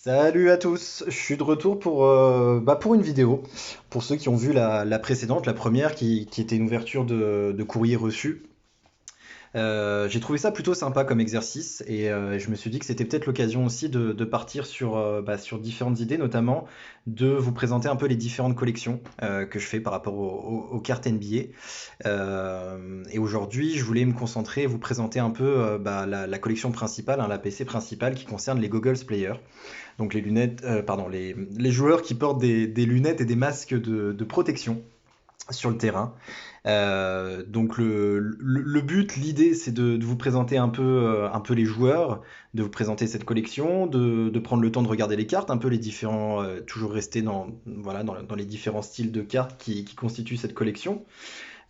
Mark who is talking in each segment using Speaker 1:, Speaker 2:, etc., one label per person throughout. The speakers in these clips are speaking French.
Speaker 1: Salut à tous, je suis de retour pour une vidéo. Pour ceux qui ont vu la précédente, la première qui était une ouverture de courrier reçu. J'ai trouvé ça plutôt sympa comme exercice et je me suis dit que c'était peut-être l'occasion aussi de partir sur différentes idées, notamment de vous présenter un peu les différentes collections que je fais par rapport aux cartes NBA. Et aujourd'hui, je voulais me concentrer et vous présenter un peu la collection principale, hein, la PC principale qui concerne les Goggles Player. Donc les lunettes, pardon, les joueurs qui portent des lunettes et des masques de protection sur le terrain. Donc le but, l'idée, c'est de vous présenter un peu les joueurs, de vous présenter cette collection, de prendre le temps de regarder les cartes, un peu les différents, toujours rester dans les différents styles de cartes qui constituent cette collection.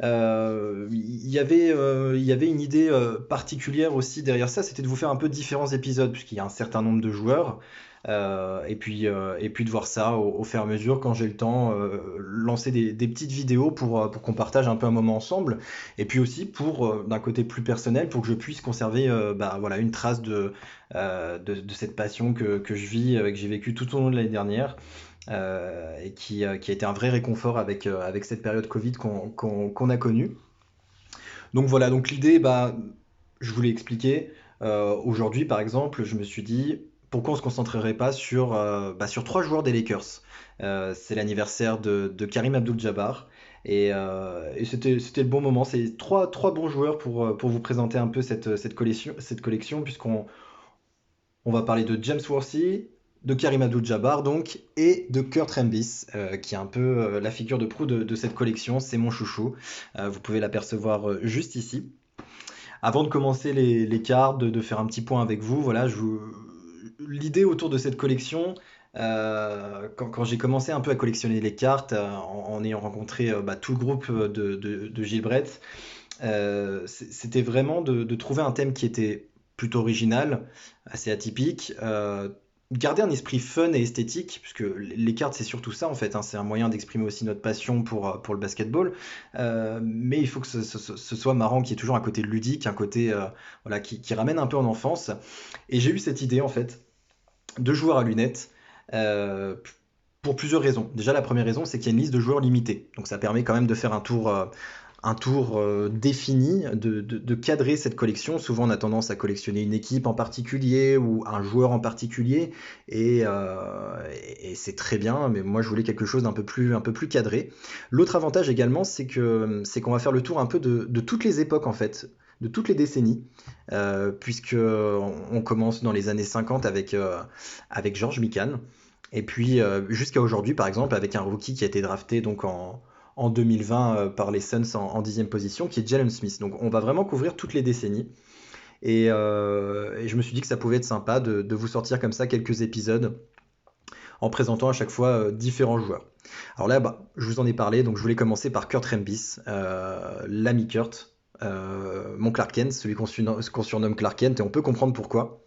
Speaker 1: Il y avait une idée particulière aussi derrière ça, c'était de vous faire un peu différents épisodes, puisqu'il y a un certain nombre de joueurs. Et puis de voir ça au fur et à mesure, quand j'ai le temps, lancer des petites vidéos pour qu'on partage un peu un moment ensemble. Et puis aussi d'un côté plus personnel, pour que je puisse conserver voilà, une trace de cette passion que je vis, que j'ai vécu tout au long de l'année dernière et qui a été un vrai réconfort avec cette période Covid qu'on a connue. Donc voilà, donc l'idée, je vous l'ai expliqué. Aujourd'hui, par exemple, je me suis dit, pourquoi on se concentrerait pas sur trois joueurs des Lakers. C'est l'anniversaire de Karim Abdul-Jabbar. Et c'était le bon moment. C'est trois bons joueurs pour vous présenter un peu cette collection, puisqu'on on va parler de James Worthy, de Karim Abdul-Jabbar donc, et de Kurt Rambis, qui est un peu la figure de proue de cette collection. C'est mon chouchou. Vous pouvez l'apercevoir juste ici. Avant de commencer les cartes, de faire un petit point avec vous, voilà, l'idée autour de cette collection, quand j'ai commencé un peu à collectionner les cartes, en ayant rencontré tout le groupe de Gilbreth, c'était vraiment de trouver un thème qui était plutôt original, assez atypique, garder un esprit fun et esthétique, puisque les cartes c'est surtout ça en fait, hein, c'est un moyen d'exprimer aussi notre passion pour le basketball, mais il faut que ce soit marrant, qu'il y ait toujours un côté ludique, un côté voilà, qui ramène un peu en enfance. Et j'ai eu cette idée en fait de joueurs à lunettes. euh, pour plusieurs raisons. Déjà, la première raison, c'est qu'il y a une liste de joueurs limitée. Donc ça permet quand même de faire un tour défini, de cadrer cette collection. Souvent, on a tendance à collectionner une équipe en particulier ou un joueur en particulier, et c'est très bien, mais moi, je voulais quelque chose un peu plus cadré. L'autre avantage également, c'est qu'on va faire le tour un peu de toutes les époques, en fait, de toutes les décennies, puisque on commence dans les années 50 avec George Mikan, et puis jusqu'à aujourd'hui, par exemple, avec un rookie qui a été drafté donc en 2020 par les Suns en 10e position, qui est Jalen Smith. Donc on va vraiment couvrir toutes les décennies. Et je me suis dit que ça pouvait être sympa de vous sortir comme ça quelques épisodes en présentant à chaque fois différents joueurs. Alors là, je vous en ai parlé, donc je voulais commencer par Kurt Rambis, l'ami Kurt, mon Clark Kent, celui qu'on surnomme Clark Kent, et on peut comprendre pourquoi.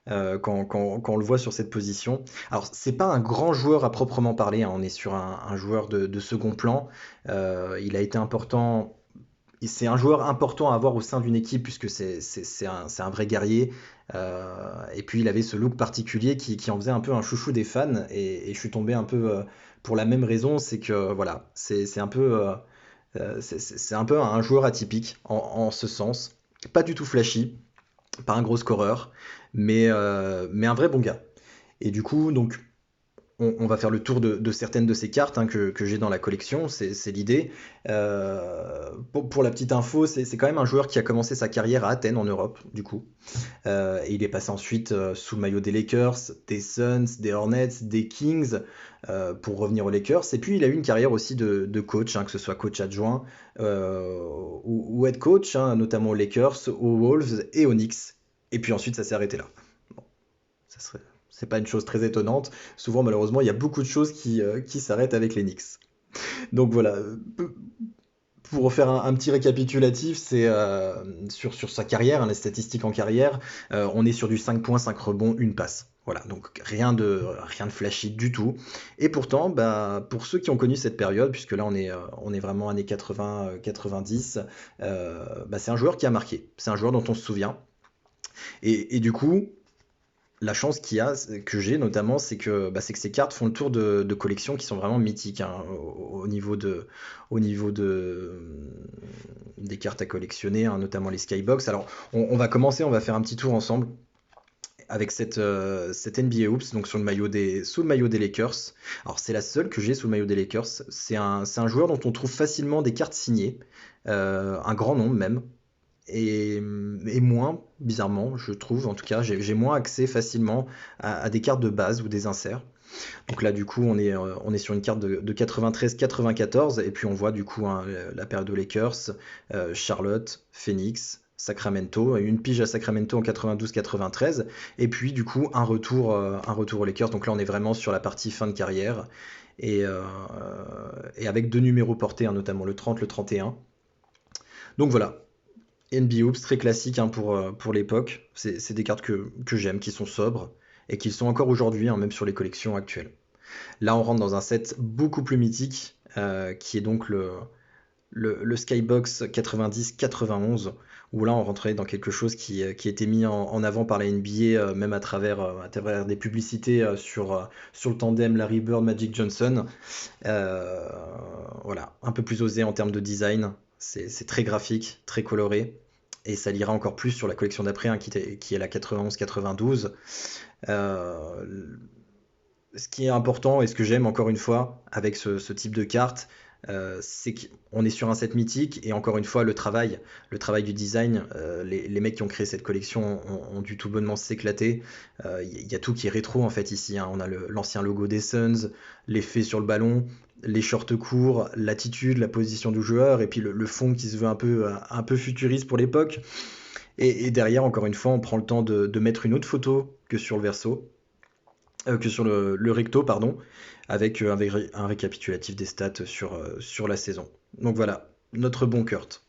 Speaker 1: Quand on le voit sur cette position. Alors, c'est pas un grand joueur à proprement parler, hein, on est sur un joueur de second plan. Il a été important. C'est un joueur important à avoir au sein d'une équipe puisque c'est un vrai guerrier. Et puis il avait ce look particulier qui en faisait un peu un chouchou des fans. Et je suis tombé un peu pour la même raison, c'est que voilà, c'est un peu un joueur atypique en ce sens. Pas du tout flashy, pas un gros scoreur, mais un vrai bon gars. Et du coup, donc, on va faire le tour de certaines de ces cartes, hein, que j'ai dans la collection, c'est l'idée. Pour la petite info, c'est quand même un joueur qui a commencé sa carrière à Athènes en Europe, du coup. Et il est passé ensuite sous le maillot des Lakers, des Suns, des Hornets, des Kings, pour revenir aux Lakers. Et puis il a eu une carrière aussi de coach, hein, que ce soit coach adjoint ou head coach, hein, notamment aux Lakers, aux Wolves et aux Knicks. Et puis ensuite ça s'est arrêté là. Bon, ça serait, c'est pas une chose très étonnante. Souvent malheureusement il y a beaucoup de choses qui s'arrêtent avec les Knicks. Donc voilà, pour faire un petit récapitulatif, c'est sur sa carrière, hein, les statistiques en carrière, on est sur du 5 points, 5 rebonds, une passe. Voilà, donc rien de flashy du tout. Et pourtant, pour ceux qui ont connu cette période, puisque là on est vraiment années 80, 90, c'est un joueur qui a marqué. C'est un joueur dont on se souvient. Et du coup, La chance que j'ai notamment, c'est que ces cartes font le tour de collections qui sont vraiment mythiques, hein, des cartes à collectionner, hein, notamment les Skybox. Alors, on va commencer, on va faire un petit tour ensemble avec cette NBA Hoops, donc sous le maillot des Lakers. Alors, c'est la seule que j'ai sous le maillot des Lakers. C'est un joueur dont on trouve facilement des cartes signées, un grand nombre même. Et moins, bizarrement, je trouve, en tout cas, j'ai moins accès facilement à des cartes de base ou des inserts. Donc là, du coup, on est sur une carte de 93-94, et puis on voit du coup, hein, la période de Lakers, Charlotte, Phoenix, Sacramento, une pige à Sacramento en 92-93, et puis du coup, un retour aux Lakers. Donc là, on est vraiment sur la partie fin de carrière, et, euh, et avec deux numéros portés, hein, notamment le 30, le 31. Donc voilà, NBA Hoops, très classique, hein, pour l'époque. C'est des cartes que j'aime, qui sont sobres et qui le sont encore aujourd'hui, hein, même sur les collections actuelles. Là, on rentre dans un set beaucoup plus mythique, qui est donc le Skybox 90-91, où là, on rentrait dans quelque chose qui a été mis en avant par la NBA, même à travers des publicités, sur le tandem Larry Bird, Magic Johnson. Euh, voilà, un peu plus osé en termes de design. C'est très graphique, très coloré. Et ça lira encore plus sur la collection d'après, hein, qui est la 91-92. Euh, Ce qui est important et ce que j'aime encore une fois avec ce type de carte, c'est qu'on est sur un set mythique et encore une fois le travail du design, les mecs qui ont créé cette collection ont dû tout bonnement s'éclater. Il y a tout qui est rétro en fait ici, hein. On a l'ancien logo des Suns, l'effet sur le ballon, les shorts courts, l'attitude, la position du joueur et puis le fond qui se veut un peu futuriste pour l'époque. Et derrière, encore une fois, on prend le temps de mettre une autre photo que sur le verso, que sur le recto, pardon, avec un récapitulatif des stats sur la saison. Donc voilà, notre bon Kurt.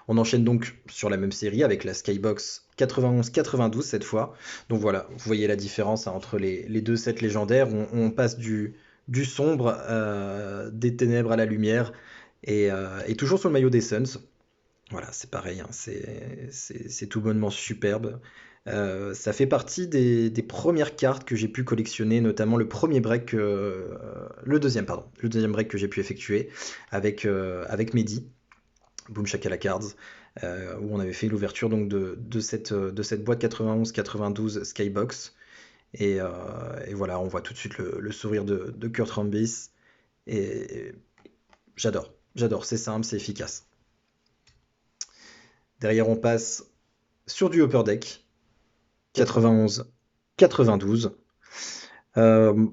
Speaker 1: On enchaîne donc sur la même série avec la Skybox 91-92 cette fois. Donc voilà, vous voyez la différence, hein, entre les deux sets légendaires. On passe du sombre, des ténèbres à la lumière, et toujours sur le maillot des Suns. Voilà, c'est pareil, hein, c'est tout bonnement superbe. Ça fait partie des premières cartes que j'ai pu collectionner, notamment le deuxième, pardon, le deuxième break que j'ai pu effectuer avec Mehdi, Boom Shakala Cards, où on avait fait l'ouverture donc de cette boîte 91-92 Skybox. Et voilà, on voit tout de suite le sourire de Kurt Rambis, et j'adore, c'est simple, c'est efficace. Derrière, on passe sur du Upper Deck, 91-92. Euh,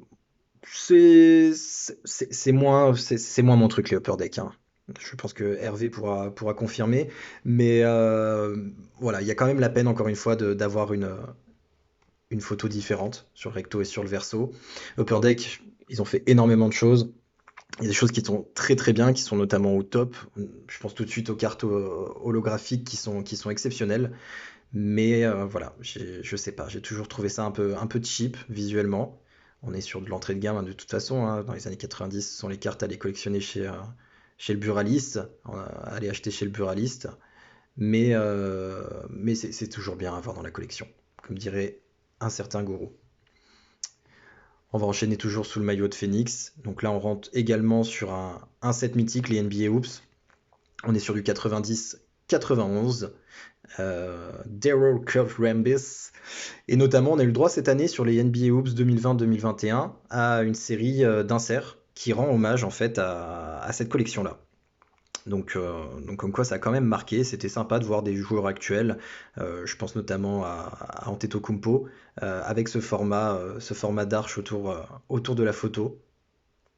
Speaker 1: c'est moins mon truc, les Upper Deck, hein. Je pense que Hervé pourra confirmer. Mais voilà, il y a quand même la peine, encore une fois, d'avoir une photo différente sur le recto et sur le verso. Upper Deck, ils ont fait énormément de choses. Il y a des choses qui sont très très bien, qui sont notamment au top. Je pense tout de suite aux cartes holographiques qui sont exceptionnelles. Mais voilà, je sais pas, j'ai toujours trouvé ça un peu cheap visuellement. On est sur de l'entrée de gamme, hein, de toute façon, hein. Dans les années 90, ce sont les cartes à aller collectionner chez le buraliste, à aller acheter chez le buraliste. Mais c'est toujours bien à avoir dans la collection, comme dirait un certain gourou. On va enchaîner toujours sous le maillot de Phoenix. Donc là, on rentre également sur un set mythique, les NBA Hoops. On est sur du 90-91. Daryl Kurt Rambis. Et notamment, on a eu le droit cette année sur les NBA Hoops 2020-2021 à une série d'inserts qui rend hommage en fait à cette collection-là. Donc comme quoi ça a quand même marqué, c'était sympa de voir des joueurs actuels, je pense notamment à Antetokounmpo, avec ce format d'arche autour de la photo.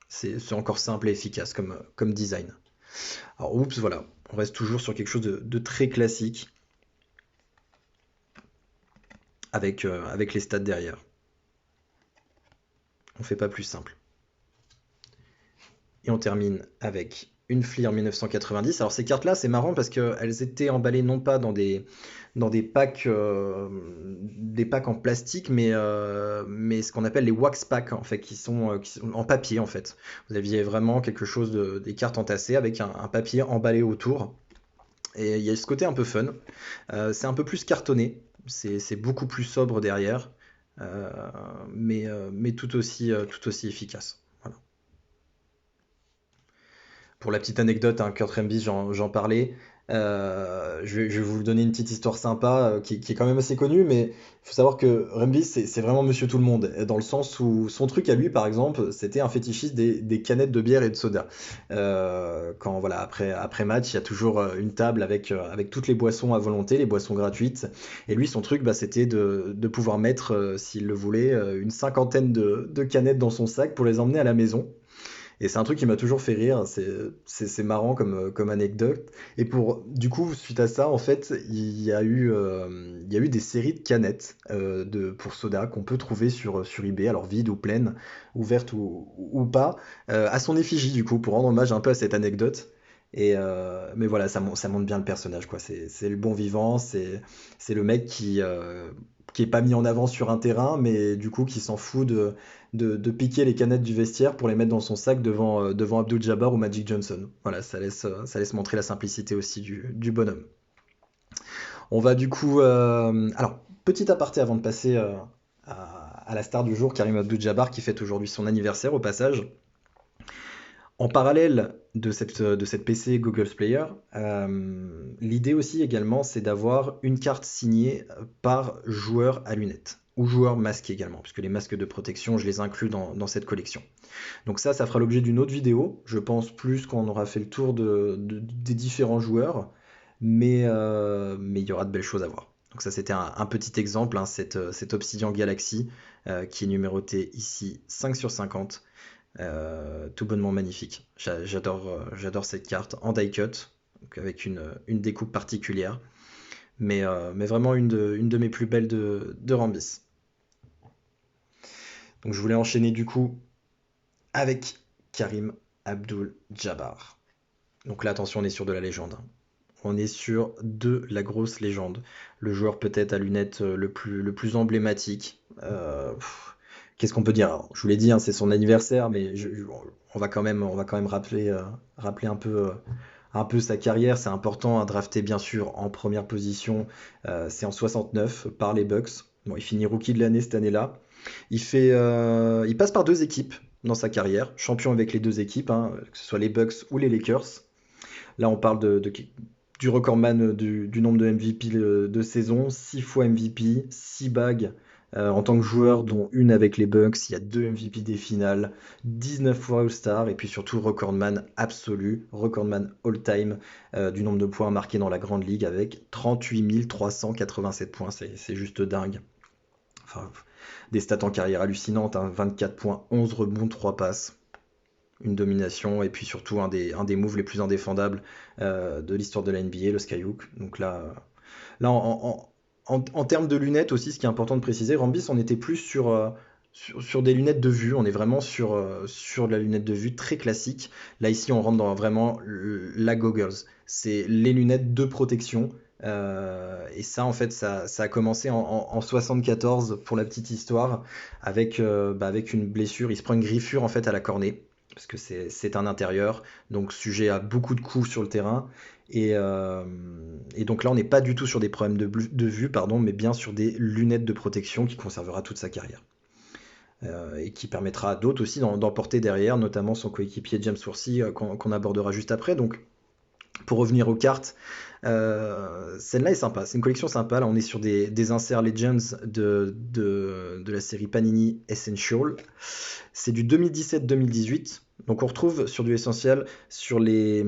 Speaker 1: C'est encore simple et efficace comme design. Alors oups, voilà, on reste toujours sur quelque chose de très classique, avec les stats derrière. On fait pas plus simple. Et on termine avec une Fleer 1990. Alors ces cartes-là, c'est marrant parce qu'elles étaient emballées non pas dans des packs en plastique, mais ce qu'on appelle les wax packs, en fait, qui sont en papier en fait. Vous aviez vraiment quelque chose des cartes entassées avec un papier emballé autour. Et il y a ce côté un peu fun. C'est un peu plus cartonné. C'est beaucoup plus sobre derrière, euh, mais tout aussi efficace. Voilà. Pour la petite anecdote, hein, Kurt Rambis, j'en parlais. Je vais vous donner une petite histoire sympa qui est quand même assez connue, mais il faut savoir que Rambis, c'est vraiment monsieur tout le monde, dans le sens où son truc à lui, par exemple, c'était un fétichiste des canettes de bière et de soda. Quand voilà, après match, il y a toujours une table avec toutes les boissons à volonté, les boissons gratuites. Et lui, son truc, bah, c'était de pouvoir mettre, s'il le voulait, une cinquantaine de canettes dans son sac pour les emmener à la maison. Et c'est un truc qui m'a toujours fait rire, c'est marrant comme anecdote. Et du coup, suite à ça, en fait, il y a eu des séries de canettes pour soda qu'on peut trouver sur eBay, alors vides ou pleines, ouvertes ou pas, à son effigie, du coup, pour rendre hommage un peu à cette anecdote. Mais voilà, ça montre bien le personnage, quoi. C'est le bon vivant, c'est le mec qui est pas mis en avant sur un terrain, mais du coup qui s'en fout de piquer les canettes du vestiaire pour les mettre dans son sac devant Abdul Jabbar ou Magic Johnson. Voilà, ça laisse montrer la simplicité aussi du bonhomme. On va du coup. Alors, petit aparté avant de passer à la star du jour, Karim Abdul Jabbar, qui fête aujourd'hui son anniversaire au passage. En parallèle de cette PC Google's Player, l'idée aussi également, c'est d'avoir une carte signée par joueur à lunettes ou joueur masqué également, puisque les masques de protection, je les inclus dans cette collection. Donc ça fera l'objet d'une autre vidéo. Je pense plus qu'on aura fait le tour des différents joueurs, mais il y aura de belles choses à voir. Donc ça, c'était un petit exemple, hein, cette Obsidian Galaxy qui est numérotée ici 5 sur 50. Tout bonnement magnifique. J'adore cette carte en die cut, donc avec une découpe particulière, mais vraiment une de mes plus belles de Rambis. Donc je voulais enchaîner du coup avec Karim Abdul Jabbar. Donc là, attention, on est sur de la légende, hein. On est sur de la grosse légende. Le joueur peut-être à lunettes le plus emblématique. Qu'est-ce qu'on peut dire? Alors, je vous l'ai dit, hein, c'est son anniversaire, mais on va quand même rappeler un peu sa carrière. C'est important à drafter, bien sûr, en première position. C'est en 69 par les Bucks. Bon, il finit rookie de l'année cette année-là. Il passe par deux équipes dans sa carrière, champion avec les deux équipes, hein, que ce soit les Bucks ou les Lakers. Là, on parle du recordman du nombre de MVP de saison, 6 fois MVP, 6 bagues en tant que joueur, dont une avec les Bucks. Il y a 2 MVP des finales, 19 fois All-Star, et puis surtout recordman absolu, recordman all-time du nombre de points marqués dans la Grande Ligue avec 38 387 points. C'est juste dingue. Enfin, des stats en carrière hallucinantes, hein, 24 points, 11 rebonds, 3 passes, une domination, et puis surtout un des moves les plus indéfendables de l'histoire de la NBA, le skyhook. Donc là en termes de lunettes aussi, ce qui est important de préciser, Rambis, on était plus sur des lunettes de vue, on est vraiment sur de la lunette de vue très classique. Là ici, on rentre dans vraiment la goggles, c'est les lunettes de protection. Et ça, en fait, ça a commencé en 74 pour la petite histoire, avec une blessure. Il se prend une griffure en fait à la cornée, parce que c'est un intérieur, donc sujet à beaucoup de coups sur le terrain. Et donc là, on n'est pas du tout sur des problèmes de vue, pardon, mais bien sur des lunettes de protection qui conservera toute sa carrière. Et qui permettra à d'autres aussi d'en porter derrière, notamment son coéquipier James Worthy, qu'on abordera juste après. Donc, pour revenir aux cartes, celle-là est sympa, c'est une collection sympa. Là, on est sur des inserts Legends de la série Panini Essential. C'est du 2017-2018. Donc, on retrouve sur du essentiel sur les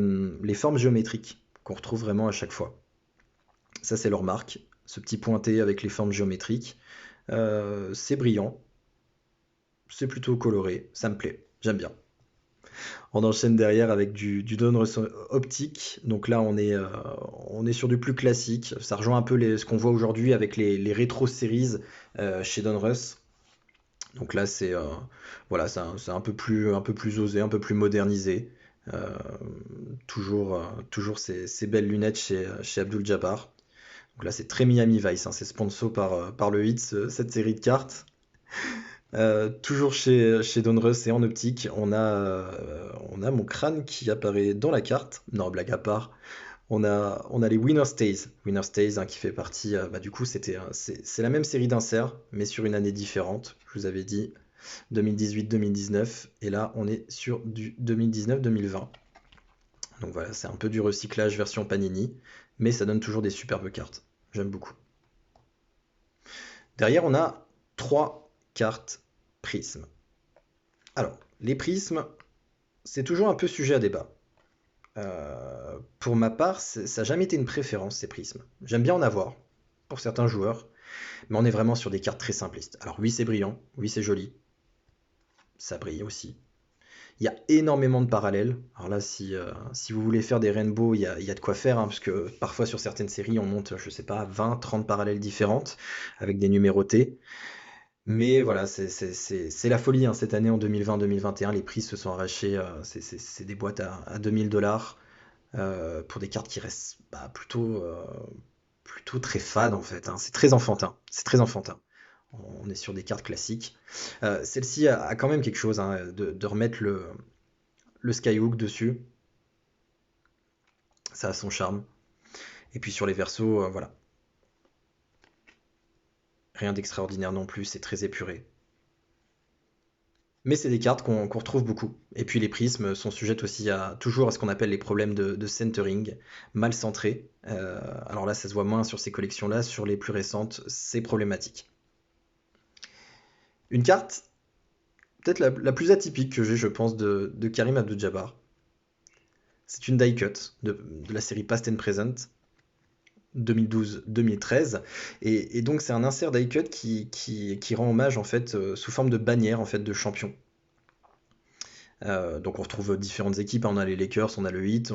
Speaker 1: formes géométriques qu'on retrouve vraiment à chaque fois. Ça, c'est leur marque, ce petit pointé avec les formes géométriques. C'est brillant, c'est plutôt coloré, ça me plaît, j'aime bien. On enchaîne derrière avec du Donruss optique. Donc là, on est sur du plus classique. Ça rejoint un peu ce qu'on voit aujourd'hui avec les rétro series chez Donruss. Donc là, voilà, c'est un peu plus osé, un peu plus modernisé. Euh, toujours ces belles lunettes chez Abdul Jabbar. Donc là, c'est très Miami Vice, hein, c'est sponsor par le Hit, cette série de cartes. Toujours chez Donruss et en optique, on a mon crâne qui apparaît dans la carte. Non, blague à part. On a les Winner Stays. Winner Stays, hein, qui fait partie. Bah, du coup, c'est la même série d'inserts, mais sur une année différente. Je vous avais dit 2018-2019. Et là, on est sur du 2019-2020. Donc voilà, c'est un peu du recyclage version Panini, mais ça donne toujours des superbes cartes. J'aime beaucoup. Derrière, on a trois cartes prismes. Alors, les prismes, c'est toujours un peu sujet à débat. Pour ma part, ça n'a jamais été une préférence, ces prismes. J'aime bien en avoir, pour certains joueurs, mais on est vraiment sur des cartes très simplistes. Alors oui, c'est brillant, oui, c'est joli, ça brille aussi. Il y a énormément de parallèles. Alors là, si vous voulez faire des rainbows, il y a de quoi faire, hein, parce que parfois sur certaines séries, on monte, je sais pas, 20, 30 parallèles différentes, avec des numérotés. Mais voilà, c'est la folie, hein. Cette année, en 2020-2021, les prix se sont arrachés. C'est des boîtes à 2000 $ pour des cartes qui restent, bah, plutôt très fades en fait, hein. C'est très enfantin. C'est très enfantin. On est sur des cartes classiques. Celle-ci a quand même quelque chose, hein, de remettre le Skyhook dessus. Ça a son charme. Et puis sur les versos, voilà. Rien d'extraordinaire non plus, c'est très épuré. Mais c'est des cartes qu'on retrouve beaucoup. Et puis les prismes sont sujettes aussi toujours à ce qu'on appelle les problèmes de centering, mal centrés. Alors là, ça se voit moins sur ces collections-là, sur les plus récentes, c'est problématique. Une carte, peut-être la plus atypique que j'ai, je pense, de Karim Abdul-Jabbar. C'est une die cut de la série Past and Present, 2012-2013. Et donc c'est un insert die cut qui rend hommage en fait, sous forme de bannière en fait de champion. Donc on retrouve différentes équipes, hein. On a les Lakers, on a le Heat,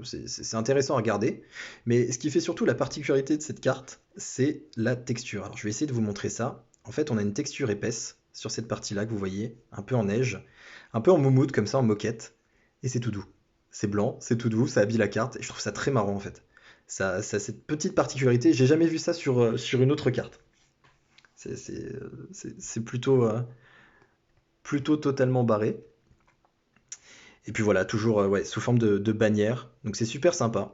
Speaker 1: c'est intéressant à regarder. Mais ce qui fait surtout la particularité de cette carte, c'est la texture. Alors je vais essayer de vous montrer ça. En fait, on a une texture épaisse sur cette partie-là que vous voyez, un peu en neige, un peu en moumoute comme ça, en moquette, et c'est tout doux. C'est blanc, c'est tout doux, ça habille la carte, et je trouve ça très marrant en fait. Ça a cette petite particularité, j'ai jamais vu ça sur une autre carte. C'est plutôt totalement barré. Et puis voilà, toujours, ouais, sous forme de bannière. Donc c'est super sympa.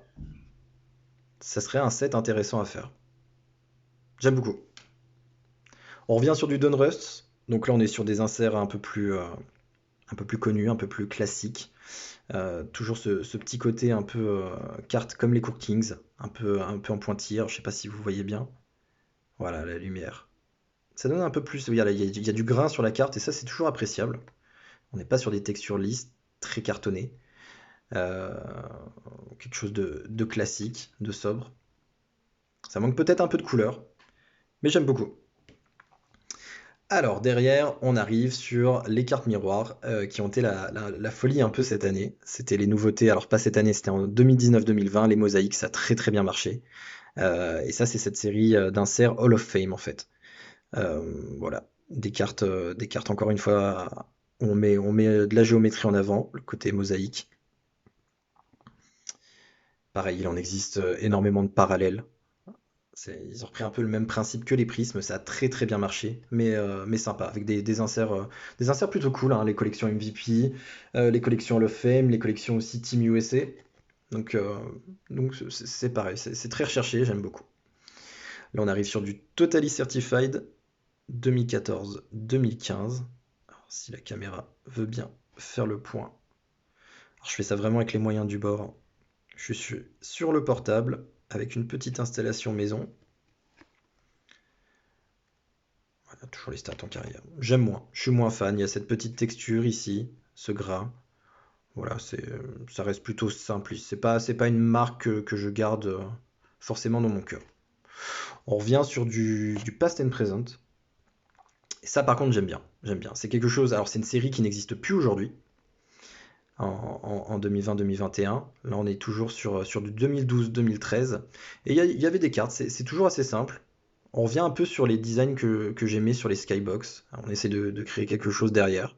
Speaker 1: Ça serait un set intéressant à faire. J'aime beaucoup. On revient sur du Donruss. Donc là, on est sur des inserts un peu plus connus, un peu plus classiques. Toujours ce petit côté un peu carte comme les Court Kings, un peu en pointilleur. Je sais pas si vous voyez bien. Voilà, la lumière. Ça donne un peu plus. Oui, il y a du grain sur la carte et ça, c'est toujours appréciable. On n'est pas sur des textures lisses, très cartonnées. Euh, Quelque chose de classique, de sobre. Ça manque peut-être un peu de couleur, mais j'aime beaucoup. Alors derrière, on arrive sur les cartes miroirs, qui ont été la folie un peu cette année. C'était les nouveautés, alors pas cette année, c'était en 2019-2020, les mosaïques, ça a très très bien marché. Et ça, c'est cette série d'inserts Hall of Fame en fait. Euh, voilà, des cartes encore une fois, on met de la géométrie en avant, le côté mosaïque. Pareil, il en existe énormément de parallèles. Ils ont repris un peu le même principe que les prismes, ça a très très bien marché, mais sympa, avec des inserts plutôt cool, hein, les collections MVP, les collections Hall of Fame, les collections aussi Team USA. Donc, c'est pareil, c'est très recherché, j'aime beaucoup. Là, on arrive sur du Totally Certified 2014-2015. Alors, si la caméra veut bien faire le point. Alors, je fais ça vraiment avec les moyens du bord, hein. Je suis sur le portable avec une petite installation maison. Voilà, toujours les stats en carrière. J'aime moins, je suis moins fan. Il y a cette petite texture ici, ce gras. Voilà, ça reste plutôt simple. C'est pas une marque que je garde forcément dans mon cœur. On revient sur du past and present. Et ça, par contre, j'aime bien. J'aime bien. C'est quelque chose. Alors, c'est une série qui n'existe plus aujourd'hui, en 2020-2021. Là, on est toujours sur du 2012-2013. Et il y avait des cartes. C'est toujours assez simple. On revient un peu sur les designs que j'aimais sur les Skybox. On essaie de créer quelque chose derrière.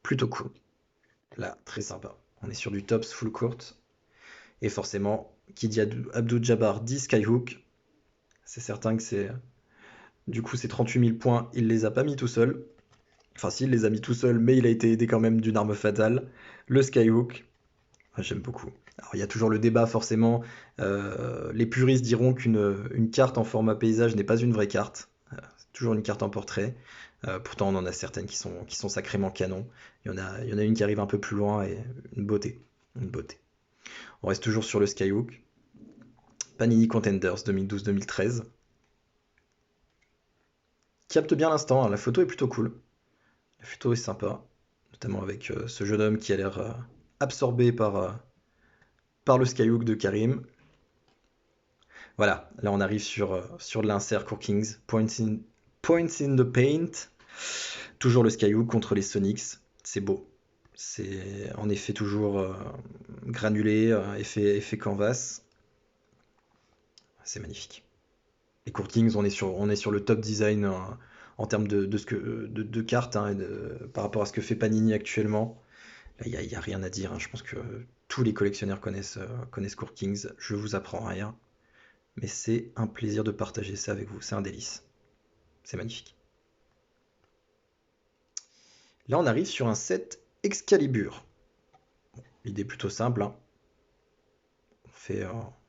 Speaker 1: Plutôt cool. Là, très sympa. On est sur du Tops full court. Et forcément, qui dit Abdul-Jabbar dit Skyhook. C'est certain que c'est. Du coup, ces 38 000 points, il les a pas mis tout seul. Enfin, si, il les a mis tout seul, mais il a été aidé quand même d'une arme fatale. Le Skyhook. Ah, j'aime beaucoup. Alors, il y a toujours le débat, forcément. Les puristes diront qu'une carte en format paysage n'est pas une vraie carte. C'est toujours une carte en portrait. Pourtant, on en a certaines qui sont sacrément canon. Il y en a une qui arrive un peu plus loin et une beauté. Une beauté. On reste toujours sur le Skyhook. Panini Contenders 2012-2013. Capte bien l'instant, hein. La photo est plutôt cool. La photo est sympa. Notamment avec ce jeune homme qui a l'air absorbé par le Skyhook de Karim. Voilà, là on arrive sur l'insert Core Kings. Points in the paint. Toujours le Skyhook contre les Sonics. C'est beau. C'est en effet toujours granulé, effet canvas. C'est magnifique. Les Core Kings, on est sur le top design en termes de cartes, hein, par rapport à ce que fait Panini actuellement. Là, il y a rien à dire, hein. Je pense que tous les collectionneurs connaissent Core Kings. Je vous apprends rien. Mais c'est un plaisir de partager ça avec vous. C'est un délice. C'est magnifique. Là, on arrive sur un set Excalibur. L'idée est plutôt simple, hein.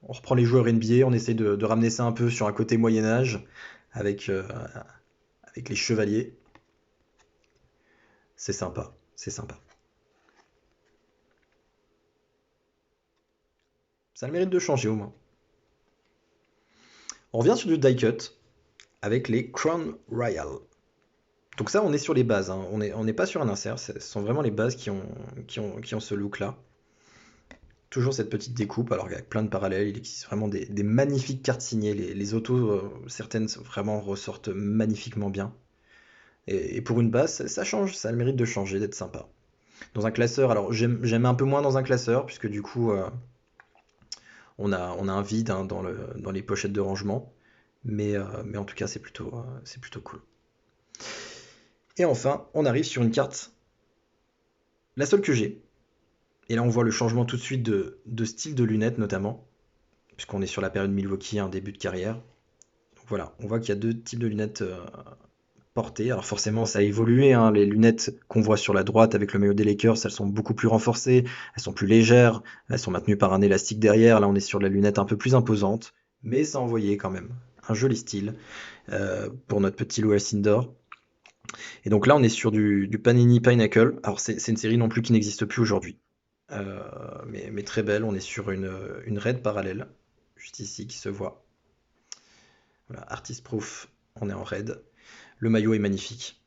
Speaker 1: On reprend les joueurs NBA, on essaye de ramener ça un peu sur un côté Moyen-Âge avec les chevaliers. C'est sympa, c'est sympa. Ça a le mérite de changer au moins. On revient sur du die cut avec les Crown Royal. Donc ça, on est sur les bases, hein. On n'est pas sur un insert, ce sont vraiment les bases qui ont ce look-là. Toujours cette petite découpe, alors avec plein de parallèles, il existe vraiment des magnifiques cartes signées. Les autos, certaines vraiment ressortent magnifiquement bien. Et pour une base, ça change, ça a le mérite de changer, d'être sympa. Dans un classeur, alors j'aime un peu moins dans un classeur, puisque du coup, on a un vide, hein, dans les pochettes de rangement. Mais en tout cas, c'est plutôt cool. Et enfin, on arrive sur une carte, la seule que j'ai. Et là, on voit le changement tout de suite de style de lunettes, notamment, puisqu'on est sur la période Milwaukee, un début de carrière. Donc voilà, on voit qu'il y a deux types de lunettes portées. Alors forcément, ça a évolué, hein. Les lunettes qu'on voit sur la droite avec le maillot des Lakers, elles sont beaucoup plus renforcées, elles sont plus légères, elles sont maintenues par un élastique derrière. Là, on est sur la lunette un peu plus imposante, mais ça envoyait quand même un joli style pour notre petit Lou Alcindor. Et donc là, on est sur du Panini Pinnacle. Alors c'est une série non plus qui n'existe plus aujourd'hui. Mais très belle, on est sur une raid parallèle, juste ici qui se voit. Voilà, Artist Proof, on est en raid. Le maillot est magnifique.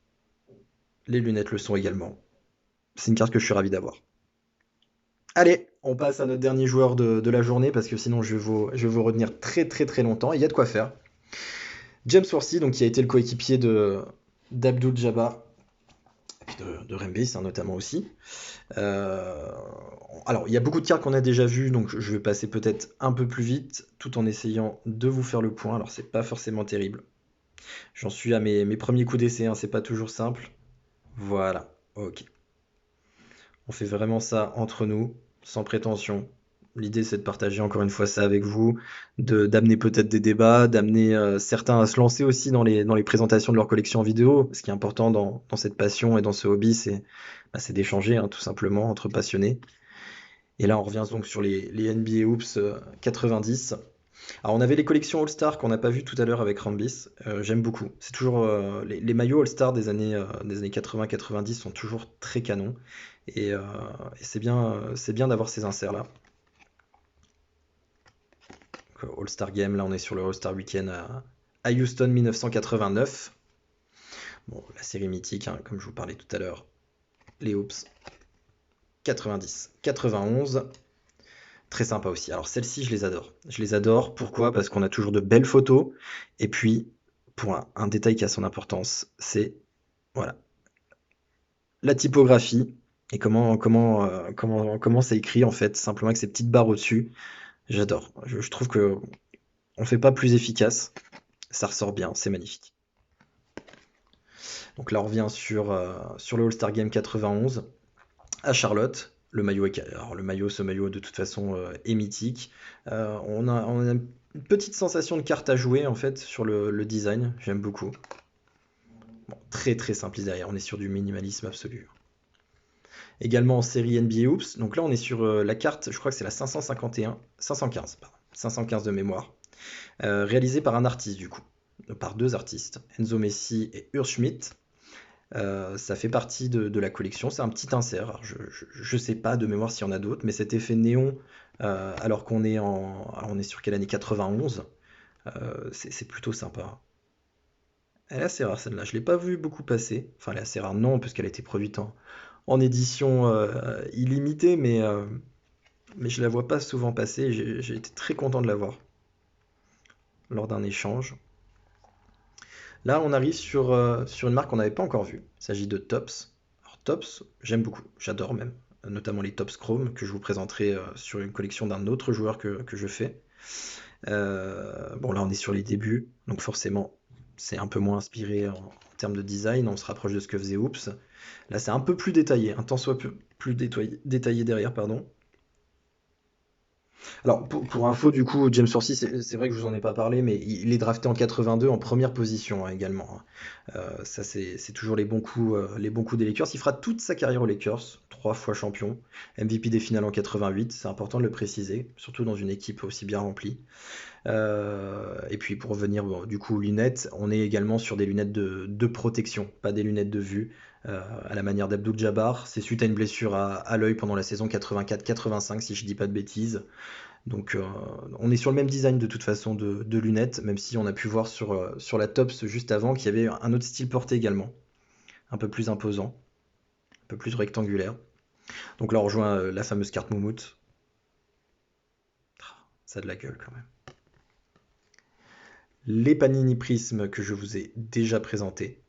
Speaker 1: Les lunettes le sont également. C'est une carte que je suis ravi d'avoir. Allez, on passe à notre dernier joueur de la journée parce que sinon je vais vous retenir très très très longtemps. Et il y a de quoi faire. James Worthy, donc qui a été le coéquipier d'Abdul Jabbar et puis de Rembis, hein, notamment aussi. Euh, alors, il y a beaucoup de cartes qu'on a déjà vues, donc je vais passer peut-être un peu plus vite, tout en essayant de vous faire le point. Alors, c'est pas forcément terrible. J'en suis à mes premiers coups d'essai, hein, c'est pas toujours simple. Voilà, ok. On fait vraiment ça entre nous, sans prétention. L'idée, c'est de partager encore une fois ça avec vous, d'amener peut-être des débats, d'amener certains à se lancer aussi dans les présentations de leur collection en vidéo. Ce qui est important dans cette passion et dans ce hobby, c'est d'échanger, hein, tout simplement, entre passionnés. Et là, on revient donc sur les NBA Hoops 90. Alors, on avait les collections All-Star qu'on n'a pas vu tout à l'heure avec Rambis. J'aime beaucoup. C'est toujours les maillots All-Star des années 80-90 sont toujours très canons. Et c'est bien d'avoir ces inserts-là. Donc, All-Star Game, là, on est sur le All-Star Weekend à Houston 1989. Bon, la série mythique, hein, comme je vous parlais tout à l'heure. Les Hoops 90, 91. Très sympa aussi. Alors celles-ci, je les adore. Je les adore. Pourquoi? Parce qu'on a toujours de belles photos. Et puis, pour un détail qui a son importance, c'est voilà, la typographie et comment c'est écrit en fait, simplement avec ces petites barres au-dessus. J'adore. Je trouve que on fait pas plus efficace. Ça ressort bien, c'est magnifique. Donc là, on revient sur le All-Star Game 91 à Charlotte. Ce maillot de toute façon est mythique. On a une petite sensation de carte à jouer en fait sur le design. J'aime beaucoup. Bon, très très simple derrière. On est sur du minimalisme absolu. Également en série NBA Hoops. Donc là, on est sur la carte, je crois que c'est la 551, 515, pardon, 515 de mémoire, réalisée par un artiste du coup, par deux artistes, Enzo Messi et Urs Schmidt. Ça fait partie de la collection, c'est un petit insert. Alors, je sais pas de mémoire s'il y en a d'autres, mais cet effet néon, alors qu'on est alors on est sur quelle année? 91, c'est plutôt sympa. Elle est assez rare celle-là, je l'ai pas vue beaucoup passer. Enfin, elle est assez rare, non, puisqu'elle a été produite en édition illimitée, mais je la vois pas souvent passer. Et j'ai été très content de la voir lors d'un échange. Là, on arrive sur une marque qu'on n'avait pas encore vue. Il s'agit de Tops. Alors, Tops, j'aime beaucoup, j'adore même, notamment les Tops Chrome que je vous présenterai sur une collection d'un autre joueur que je fais. Bon, là, on est sur les débuts, donc forcément, c'est un peu moins inspiré en termes de design. On se rapproche de ce que faisait Oops. Là, c'est un peu plus détaillé, un tant soit plus détaillé derrière, pardon. Alors, pour info, du coup, James Forsey, c'est vrai que je vous en ai pas parlé, mais il est drafté en 82 en première position hein, également, hein. Ça, c'est toujours les bons coups des Lakers. Il fera toute sa carrière aux Lakers, 3 fois champion, MVP des finales en 88, c'est important de le préciser, surtout dans une équipe aussi bien remplie. Et puis pour revenir bon, du coup aux lunettes, on est également sur des lunettes de protection, pas des lunettes de vue, à la manière d'Abdul Jabbar. C'est suite à une blessure à l'œil pendant la saison 84-85, si je dis pas de bêtises. Donc on est sur le même design de toute façon de lunettes, même si on a pu voir sur la Tops juste avant qu'il y avait un autre style porté également, un peu plus imposant, un peu plus rectangulaire. Donc là on rejoint la fameuse carte Moumout. Ça a de la gueule quand même. Les Panini Prism que je vous ai déjà présentés.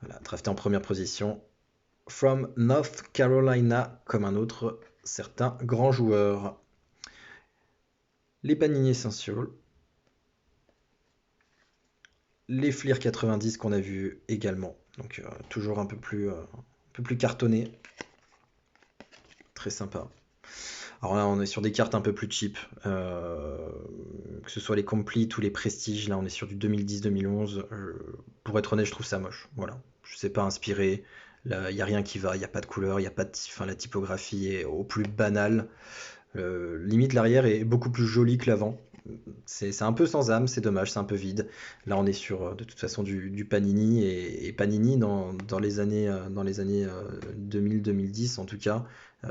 Speaker 1: Voilà, drafté en première position. From North Carolina, comme un autre certain grand joueur. Les Panini Essentials. Les Fleer 90 qu'on a vu également. Donc toujours un peu plus cartonné. Très sympa. Alors là, on est sur des cartes un peu plus cheap. Que ce soit les Complete ou les Prestige. Là, on est sur du 2010-2011. Pour être honnête, je trouve ça moche. Voilà. Je sais pas inspiré. Là, il n'y a rien qui va. Il n'y a pas de couleur. Il y a pas de... Enfin, la typographie est au plus banal. Limite, l'arrière est beaucoup plus joli que l'avant. C'est un peu sans âme, c'est dommage, c'est un peu vide. Là, on est sur de toute façon du Panini et Panini dans les années 2000-2010 en tout cas,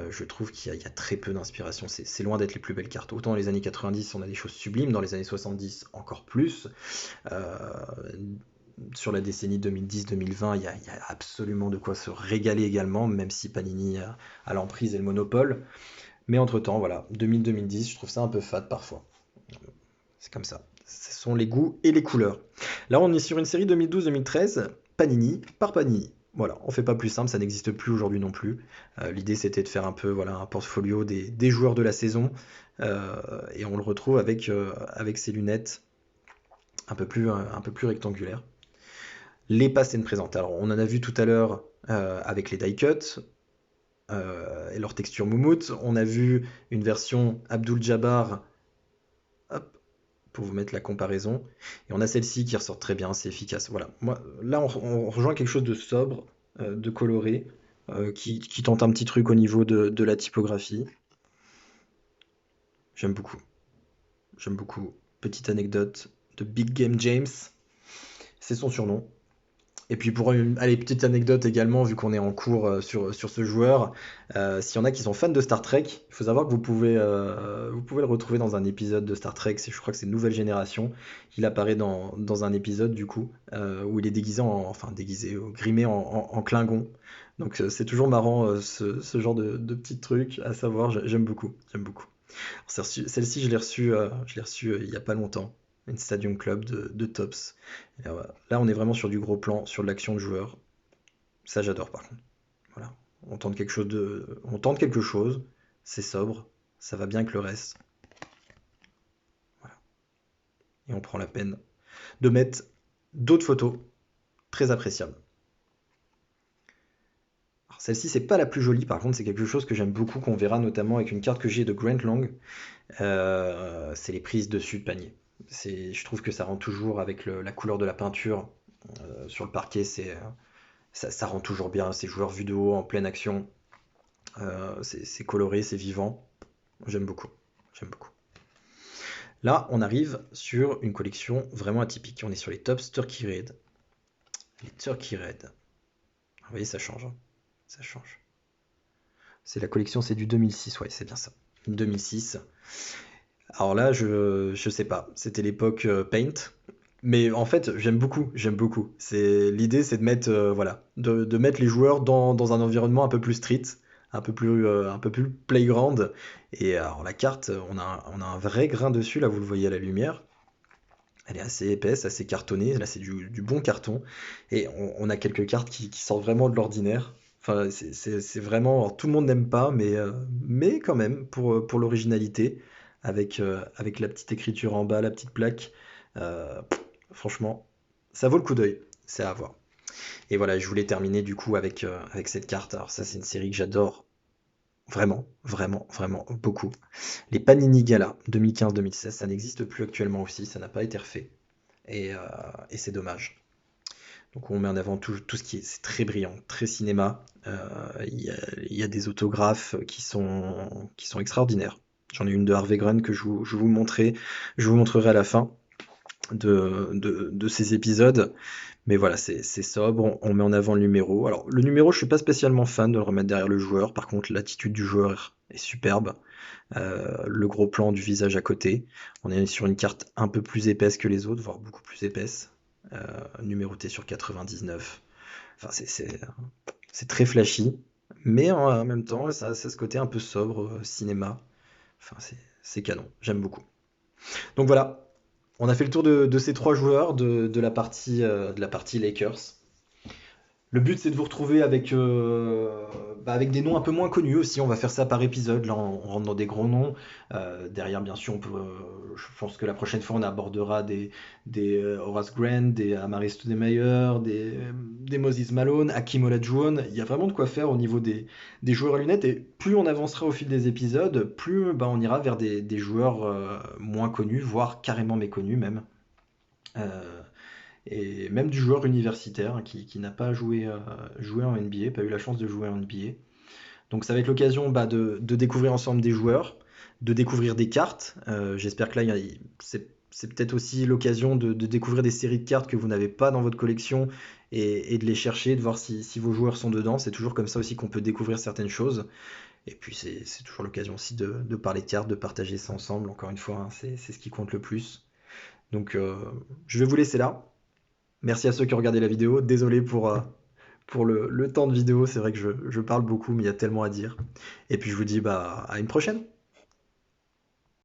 Speaker 1: je trouve qu'il y a très peu d'inspiration. C'est loin d'être les plus belles cartes. Autant dans les années 90, on a des choses sublimes, dans les années 70 encore plus. Euh, sur la décennie 2010-2020, il y a absolument de quoi se régaler également, même si Panini a l'emprise et le monopole. Mais entre-temps, voilà, 2000-2010, je trouve ça un peu fade parfois. C'est comme ça. Ce sont les goûts et les couleurs. Là, on est sur une série 2012-2013, Panini par Panini. Voilà, on fait pas plus simple, ça n'existe plus aujourd'hui non plus. L'idée c'était de faire un peu voilà, un portfolio des joueurs de la saison. Et on le retrouve avec ces lunettes un peu plus rectangulaires. Les pass and present. Alors, on en a vu tout à l'heure avec les die cut et leur texture moumoute. On a vu une version Abdul Jabbar, hop, pour vous mettre la comparaison. Et on a celle-ci qui ressort très bien, c'est efficace. Voilà. Moi, là, on rejoint quelque chose de sobre, de coloré, qui tente un petit truc au niveau de la typographie. J'aime beaucoup. J'aime beaucoup. Petite anecdote de Big Game James, c'est son surnom. Et puis pour une allez, petite anecdote également, vu qu'on est en cours sur ce joueur, s'il y en a qui sont fans de Star Trek, il faut savoir que vous pouvez le retrouver dans un épisode de Star Trek, je crois que c'est Nouvelle Génération. Il apparaît dans un épisode du coup, où il est déguisé enfin déguisé, grimé en Klingon. Donc c'est toujours marrant ce genre de petits trucs à savoir, j'aime beaucoup, j'aime beaucoup. Celle-ci, je l'ai reçue il y a pas longtemps, une Stadium Club de Tops. Et là, on est vraiment sur du gros plan, sur de l'action de joueur. Ça, j'adore par contre. Voilà. On tente quelque chose, c'est sobre, ça va bien avec le reste. Voilà. Et on prend la peine de mettre d'autres photos très appréciables. Alors, celle-ci, c'est pas la plus jolie, par contre, c'est quelque chose que j'aime beaucoup, qu'on verra notamment avec une carte que j'ai de Grant Long. C'est les prises dessus de panier. Je trouve que ça rend toujours avec la couleur de la peinture Sur le parquet, ça rend toujours bien. Ces joueurs vus de haut en pleine action, c'est coloré, c'est vivant. J'aime beaucoup. J'aime beaucoup. Là, on arrive sur une collection vraiment atypique. On est sur les Topps Turkey Red. Les Turkey Red. Vous voyez, ça change, hein. Ça change. C'est la collection, c'est du 2006, ouais, c'est bien ça. 2006. Alors là, je sais pas. C'était l'époque Paint. Mais en fait, j'aime beaucoup, j'aime beaucoup. L'idée, c'est de mettre, voilà, de mettre les joueurs dans un environnement un peu plus street, un peu plus playground. Et alors la carte, on a un vrai grain dessus, là, vous le voyez à la lumière. Elle est assez épaisse, assez cartonnée. Là, c'est du bon carton. Et on a quelques cartes qui sortent vraiment de l'ordinaire. Enfin, c'est vraiment. Alors, tout le monde n'aime pas, mais quand même, pour l'originalité, avec la petite écriture en bas, la petite plaque, franchement, ça vaut le coup d'œil. C'est à voir. Et voilà, je voulais terminer du coup avec cette carte. Alors, ça, c'est une série que j'adore vraiment, vraiment, vraiment beaucoup. Les Panini Gala 2015-2016, ça n'existe plus actuellement aussi, ça n'a pas été refait. Et c'est dommage. Donc on met en avant tout ce qui est, c'est très brillant, très cinéma. Il y a des autographes qui sont extraordinaires. J'en ai une de Harvey Grant que je vous montrerai à la fin de ces épisodes. Mais voilà, c'est sobre, on met en avant le numéro. Alors le numéro, je suis pas spécialement fan de le remettre derrière le joueur. Par contre, l'attitude du joueur est superbe. Le gros plan du visage à côté. On est sur une carte un peu plus épaisse que les autres, voire beaucoup plus épaisse. Numérotée sur 99. Enfin, c'est très flashy, mais en même temps, ça a ce côté un peu sobre, cinéma. Enfin, c'est canon, j'aime beaucoup. Donc voilà, on a fait le tour de ces trois joueurs de la partie Lakers. Le but, c'est de vous retrouver avec des noms un peu moins connus aussi. On va faire ça par épisode. Là, on rentre dans des gros noms. Derrière, bien sûr, je pense que la prochaine fois, on abordera des Horace Grant, des Amari Stoudemire, des Moses Malone, Hakeem Olajuwon. Il y a vraiment de quoi faire au niveau des joueurs à lunettes. Et plus on avancera au fil des épisodes, plus on ira vers des joueurs moins connus, voire carrément méconnus même. Euh, et même du joueur universitaire qui n'a pas joué en NBA, pas eu la chance de jouer en NBA. Donc ça va être l'occasion de découvrir ensemble des joueurs, de découvrir des cartes. J'espère que là, c'est peut-être aussi l'occasion de découvrir des séries de cartes que vous n'avez pas dans votre collection et de les chercher, de voir si vos joueurs sont dedans. C'est toujours comme ça aussi qu'on peut découvrir certaines choses. Et puis c'est toujours l'occasion aussi de parler de cartes, de partager ça ensemble. Encore une fois, hein, c'est ce qui compte le plus. Donc je vais vous laisser là. Merci à ceux qui ont regardé la vidéo. Désolé pour le temps de vidéo. C'est vrai que je parle beaucoup, mais il y a tellement à dire. Et puis je vous dis à une prochaine.